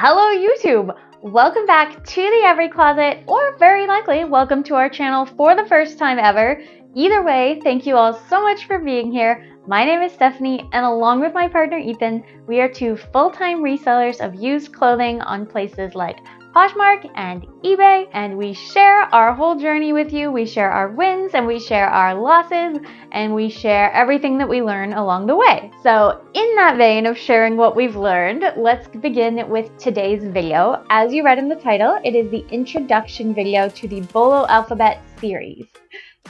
Hello YouTube! Welcome back to the Every Closet, or very likely welcome to our channel for the first time ever. Either way, thank you all so much for being here. My name is Stephanie, and along with my partner Ethan, we are two full-time resellers of used clothing on places like Poshmark and eBay, and we share our whole journey with you. We share our wins and we share our losses, and we share everything that we learn along the way. So in that vein of sharing what we've learned, let's begin with today's video. As you read in the title, it is the introduction video to the BOLO Alphabet series.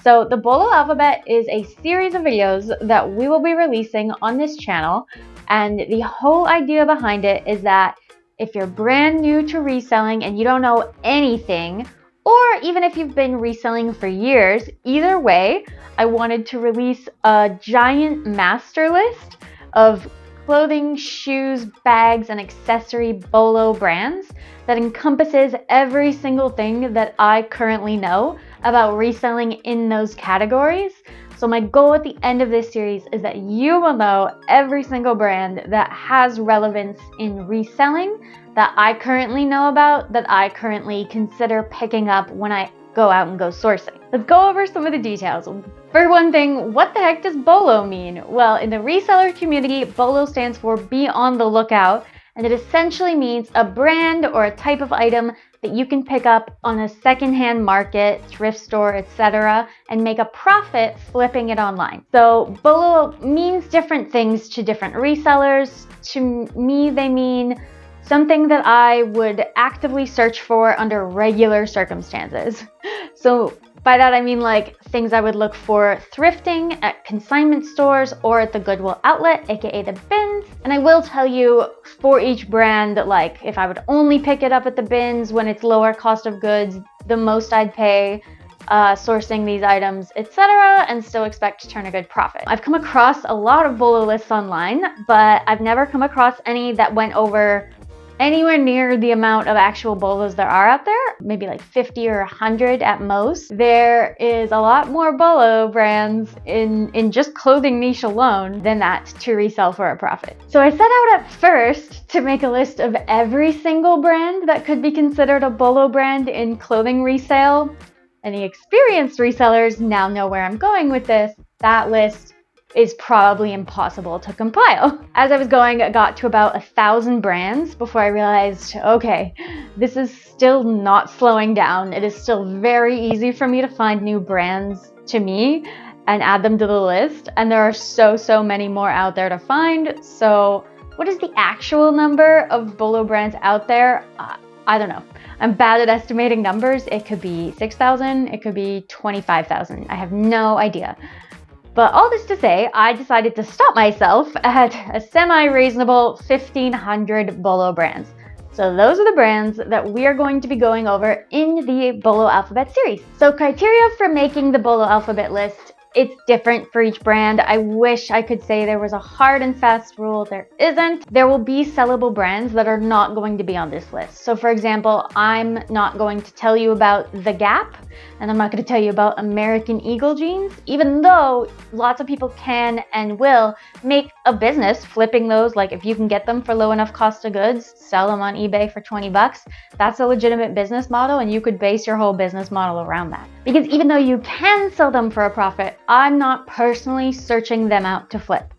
So the BOLO Alphabet is a series of videos that we will be releasing on this channel, and the whole idea behind it is that if you're brand new to reselling and you don't know anything, or even if you've been reselling for years, either way, I wanted to release a giant master list of clothing, shoes, bags, and accessory BOLO brands that encompasses every single thing that I currently know about reselling in those categories. So my goal at the end of this series is that you will know every single brand that has relevance in reselling that I currently know about, that I currently consider picking up when I go out and go sourcing. Let's go over some of the details. For one thing, what the heck does BOLO mean? Well, in the reseller community, BOLO stands for Be on the Lookout, and it essentially means a brand or a type of item that you can pick up on a secondhand market, thrift store, etc., and make a profit flipping it online. So BOLO means different things to different resellers. To me, they mean something that I would actively search for under regular circumstances. So by that I mean like things I would look for thrifting at consignment stores or at the Goodwill outlet, aka the bins. And I will tell you for each brand, like if I would only pick it up at the bins when it's lower cost of goods, the most I'd pay sourcing these items, etc., and still expect to turn a good profit. I've come across a lot of BOLO lists online, but I've never come across any that went over anywhere near the amount of actual BOLOs there are out there, maybe like 50 or 100 at most. There is a lot more BOLO brands in just clothing niche alone than that to resell for a profit. So I set out at first to make a list of every single brand that could be considered a BOLO brand in clothing resale. Any experienced resellers now know where I'm going with this. That list is probably impossible to compile. As I was going, I got to about 1,000 brands before I realized, okay, this is still not slowing down. It is still very easy for me to find new brands to me and add them to the list. And there are so many more out there to find. So what is the actual number of BOLO brands out there? I don't know. I'm bad at estimating numbers. It could be 6,000, it could be 25,000. I have no idea. But all this to say, I decided to stop myself at a semi-reasonable 1,500 BOLO brands. So those are the brands that we are going to be going over in the BOLO Alphabet series. So criteria for making the BOLO Alphabet list, it's different for each brand. I wish I could say there was a hard and fast rule. There isn't. There will be sellable brands that are not going to be on this list. So for example, I'm not going to tell you about The Gap, and I'm not going to tell you about American Eagle jeans, even though lots of people can and will make a business flipping those. Like if you can get them for low enough cost of goods, sell them on eBay for 20 bucks. That's a legitimate business model, and you could base your whole business model around that. Because even though you can sell them for a profit, I'm not personally searching them out to flip.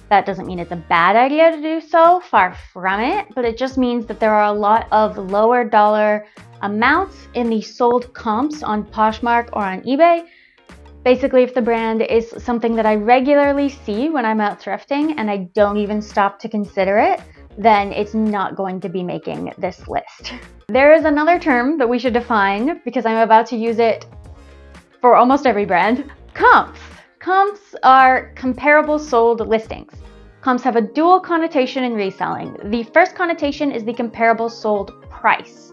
That doesn't mean it's a bad idea to do so, far from it, but it just means that there are a lot of lower dollar amounts in the sold comps on Poshmark or on eBay. Basically, if the brand is something that I regularly see when I'm out thrifting and I don't even stop to consider it, then it's not going to be making this list. There is another term that we should define because I'm about to use it for almost every brand. Comps. Comps are comparable sold listings. Comps have a dual connotation in reselling. The first connotation is the comparable sold price.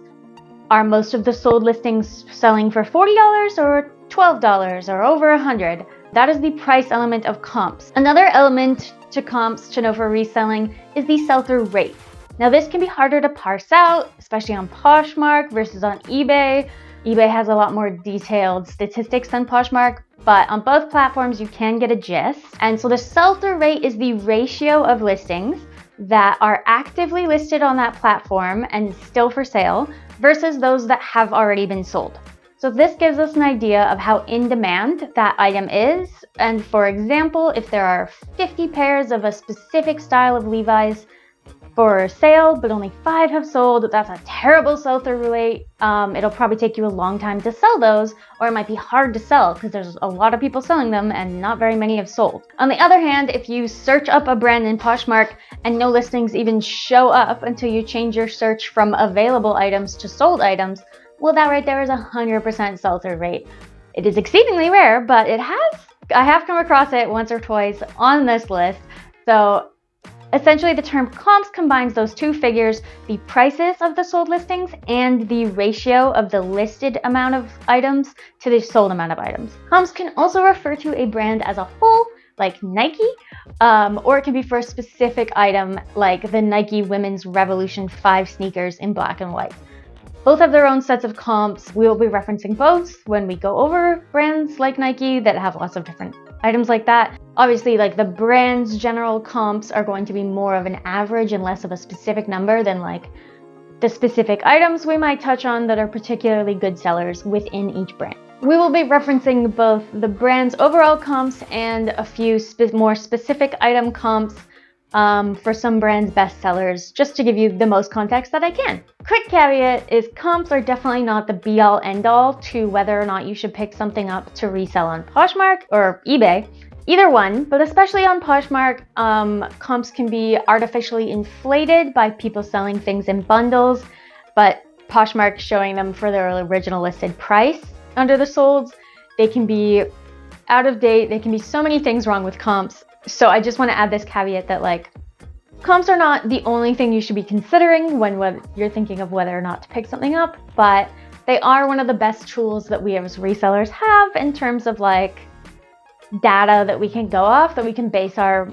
Are most of the sold listings selling for $40 or $12 or over $100? That is the price element of comps. Another element to comps to know for reselling is the sell-through rate. Now this can be harder to parse out, especially on Poshmark versus on eBay. eBay has a lot more detailed statistics than Poshmark, but on both platforms you can get a gist. And so the sell-through rate is the ratio of listings that are actively listed on that platform and still for sale versus those that have already been sold. So this gives us an idea of how in demand that item is. And for example, if there are 50 pairs of a specific style of Levi's for sale, but only 5 have sold, that's a terrible sell-through rate. It'll probably take you a long time to sell those, or it might be hard to sell because there's a lot of people selling them and not very many have sold. On the other hand, if you search up a brand in Poshmark and no listings even show up until you change your search from available items to sold items, well, that right there is 100% sell-through rate. It is exceedingly rare, but I have come across it once or twice on this list. So essentially, the term comps combines those two figures, the prices of the sold listings and the ratio of the listed amount of items to the sold amount of items. Comps can also refer to a brand as a whole, like Nike, or it can be for a specific item, like the Nike Women's Revolution 5 sneakers in black and white. Both have their own sets of comps. We will be referencing both when we go over brands like Nike that have lots of different items like that. Obviously, like the brand's general comps are going to be more of an average and less of a specific number than like the specific items we might touch on that are particularly good sellers within each brand. We will be referencing both the brand's overall comps and a few more specific item comps for some brands' best sellers, just to give you the most context that I can. Quick caveat is comps are definitely not the be-all end-all to whether or not you should pick something up to resell on Poshmark or eBay. Either one, but especially on Poshmark, comps can be artificially inflated by people selling things in bundles, but Poshmark showing them for their original listed price under the solds. They can be out of date. There can be so many things wrong with comps. So I just want to add this caveat that like comps are not the only thing you should be considering when you're thinking of whether or not to pick something up, but they are one of the best tools that we as resellers have in terms of like data that we can go off, that we can base our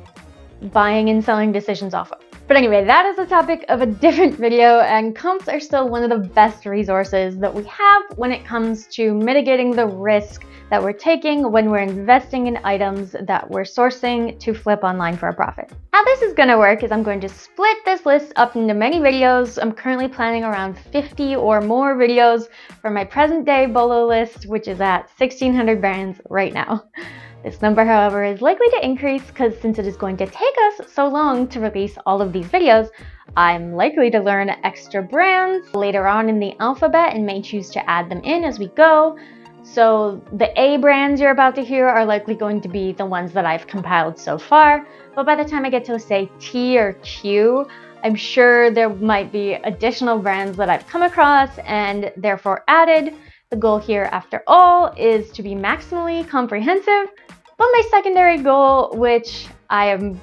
buying and selling decisions off of. But anyway, that is the topic of a different video, and comps are still one of the best resources that we have when it comes to mitigating the risk that we're taking when we're investing in items that we're sourcing to flip online for a profit. How this is going to work is I'm going to split this list up into many videos. I'm currently planning around 50 or more videos for my present day BOLO list, which is at 1,600 brands right now. This number, however, is likely to increase because since it is going to take us so long to release all of these videos, I'm likely to learn extra brands later on in the alphabet and may choose to add them in as we go. So the A brands you're about to hear are likely going to be the ones that I've compiled so far, but by the time I get to say T or Q, I'm sure there might be additional brands that I've come across and therefore added. The goal here, after all, is to be maximally comprehensive, but my secondary goal, which I am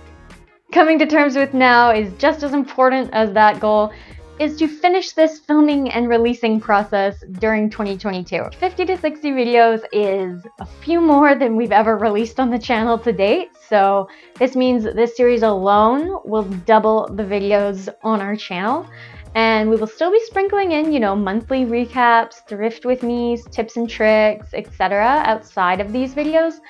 coming to terms with now is just as important as that goal, is to finish this filming and releasing process during 2022. 50 to 60 videos is a few more than we've ever released on the channel to date, so this means that this series alone will double the videos on our channel. And we will still be sprinkling in, monthly recaps, thrift with me's, tips and tricks, etc. outside of these videos.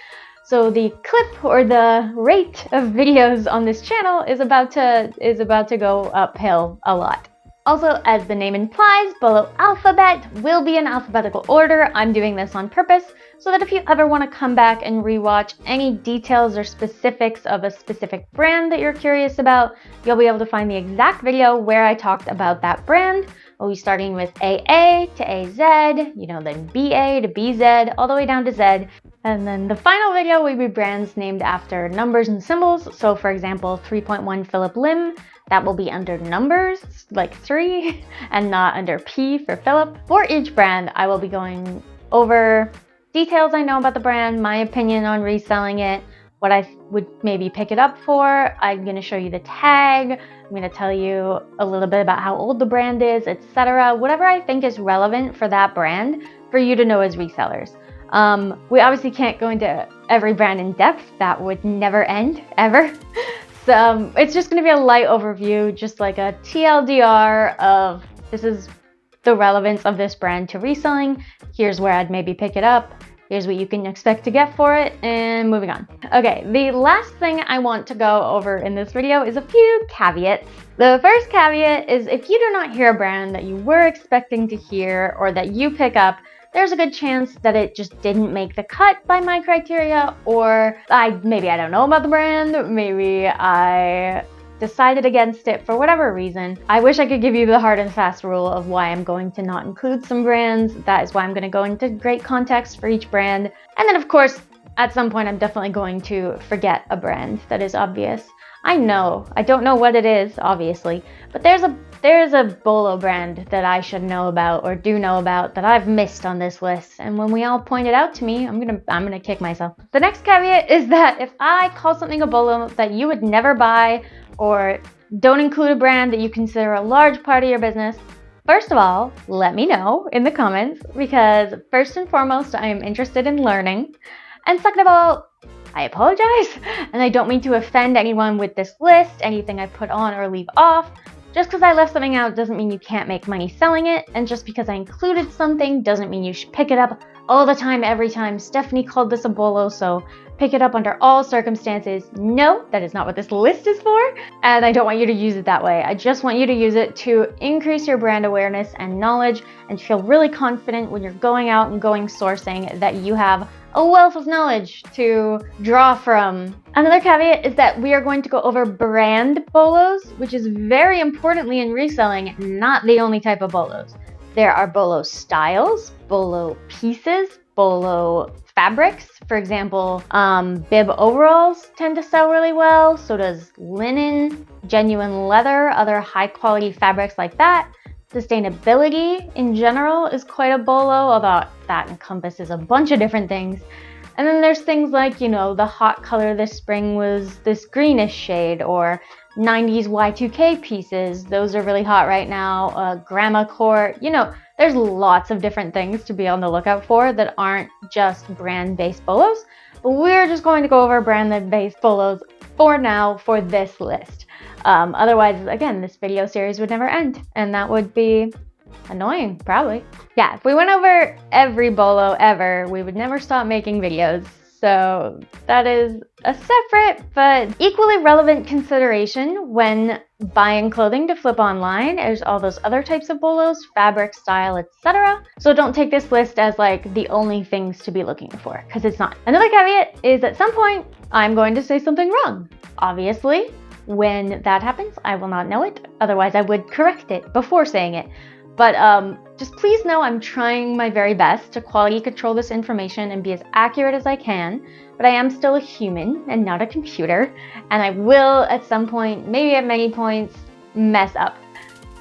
So the clip or the rate of videos on this channel is about to go uphill a lot. Also, as the name implies, BOLO Alphabet will be in alphabetical order. I'm doing this on purpose so that if you ever want to come back and rewatch any details or specifics of a specific brand that you're curious about, you'll be able to find the exact video where I talked about that brand. We'll be starting with AA to AZ, then BA to BZ, all the way down to Z. And then the final video will be brands named after numbers and symbols. So for example, 3.1 Philip Lim, that will be under numbers, like 3, and not under P for Philip. For each brand, I will be going over details I know about the brand, my opinion on reselling it, what I would maybe pick it up for. I'm going to show you the tag. I'm going to tell you a little bit about how old the brand is, etc. Whatever I think is relevant for that brand for you to know as resellers. We obviously can't go into every brand in depth. That would never end, ever. So it's just going to be a light overview, just like a TLDR of this is the relevance of this brand to reselling. Here's where I'd maybe pick it up. here's what you can expect to get for it, and moving on. Okay, the last thing I want to go over in this video is a few caveats. The first caveat is if you do not hear a brand that you were expecting to hear or that you pick up, there's a good chance that it just didn't make the cut by my criteria, or maybe I don't know about the brand, maybe I decided against it for whatever reason. I wish I could give you the hard and fast rule of why I'm going to not include some brands. That is why I'm going to go into great context for each brand. And then of course, at some point I'm definitely going to forget a brand that is obvious. I know, I don't know what it is, obviously, but there's a BOLO brand that I should know about or do know about that I've missed on this list. And when we all point it out to me, I'm gonna kick myself. The next caveat is that if I call something a BOLO that you would never buy or don't include a brand that you consider a large part of your business, first of all, let me know in the comments, because first and foremost, I am interested in learning. And second of all, I apologize, and I don't mean to offend anyone with this list, anything I put on or leave off. Just because I left something out doesn't mean you can't make money selling it, and just because I included something doesn't mean you should pick it up all the time, every time. Stephanie called this a BOLO, so pick it up under all circumstances. No, that is not what this list is for, and I don't want you to use it that way. I just want you to use it to increase your brand awareness and knowledge and feel really confident when you're going out and going sourcing that you have a wealth of knowledge to draw from. Another caveat is that we are going to go over brand BOLOs, which is very importantly in reselling, not the only type of BOLOs. There are BOLO styles, BOLO pieces, BOLO fabrics. For example, bib overalls tend to sell really well. So does linen, genuine leather, other high quality fabrics like that. Sustainability in general is quite a BOLO, although that encompasses a bunch of different things. And then there's things like, the hot color this spring was this greenish shade, or 90s Y2K pieces. Those are really hot right now. Grandma core, there's lots of different things to be on the lookout for that aren't just brand-based BOLOs. But we're just going to go over brand-based BOLOs for now for this list. Otherwise, again, this video series would never end, and that would be annoying, probably. Yeah, if we went over every BOLO ever, we would never stop making videos. So that is a separate but equally relevant consideration when buying clothing to flip online. There's all those other types of BOLOs, fabric, style, etc. So don't take this list as like the only things to be looking for, because it's not. Another caveat is at some point I'm going to say something wrong. Obviously, when that happens, I will not know it. Otherwise, I would correct it before saying it. But just please know I'm trying my very best to quality control this information and be as accurate as I can. But I am still a human and not a computer. And I will at some point, maybe at many points, mess up.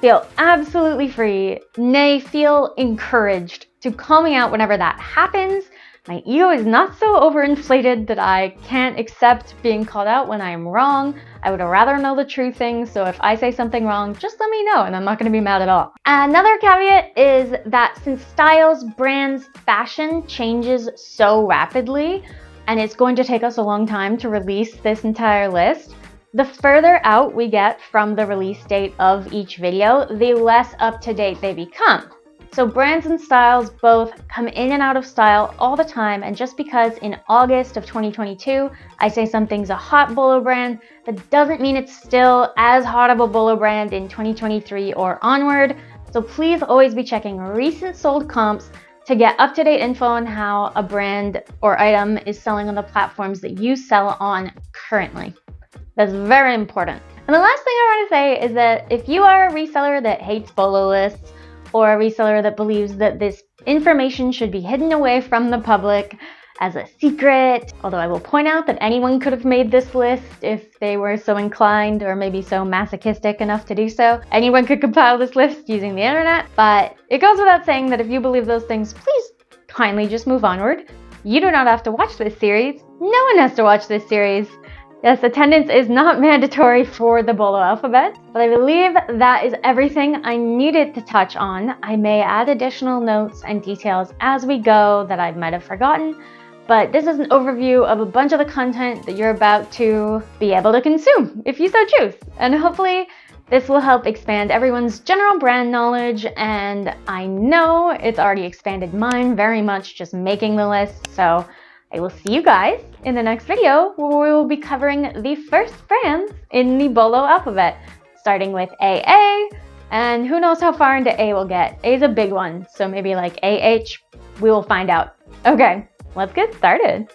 Feel absolutely free, nay, feel encouraged to call me out whenever that happens. My ego is not so overinflated that I can't accept being called out when I'm wrong. I would rather know the true thing, so if I say something wrong, just let me know and I'm not going to be mad at all. Another caveat is that since styles, brands, fashion changes so rapidly, and it's going to take us a long time to release this entire list, the further out we get from the release date of each video, the less up-to-date they become. So brands and styles both come in and out of style all the time, and just because in August of 2022 I say something's a hot BOLO brand, that doesn't mean it's still as hot of a BOLO brand in 2023 or onward. So please always be checking recent sold comps to get up-to-date info on how a brand or item is selling on the platforms that you sell on currently. That's very important. And the last thing I want to say is that if you are a reseller that hates BOLO lists, or a reseller that believes that this information should be hidden away from the public as a secret, although I will point out that anyone could have made this list if they were so inclined or maybe so masochistic enough to do so. Anyone could compile this list using the internet, but it goes without saying that if you believe those things, please kindly just move onward. You do not have to watch this series. No one has to watch this series. Yes, attendance is not mandatory for the BOLO Alphabet, but I believe that is everything I needed to touch on. I may add additional notes and details as we go that I might have forgotten, but this is an overview of a bunch of the content that you're about to be able to consume if you so choose. And hopefully This will help expand everyone's general brand knowledge, and I know it's already expanded mine very much just making the list. So I will see you guys in the next video where we will be covering the first brands in the BOLO alphabet, starting with AA, and who knows how far into A we'll get. A is a big one, so maybe like AH, we will find out. Okay, let's get started.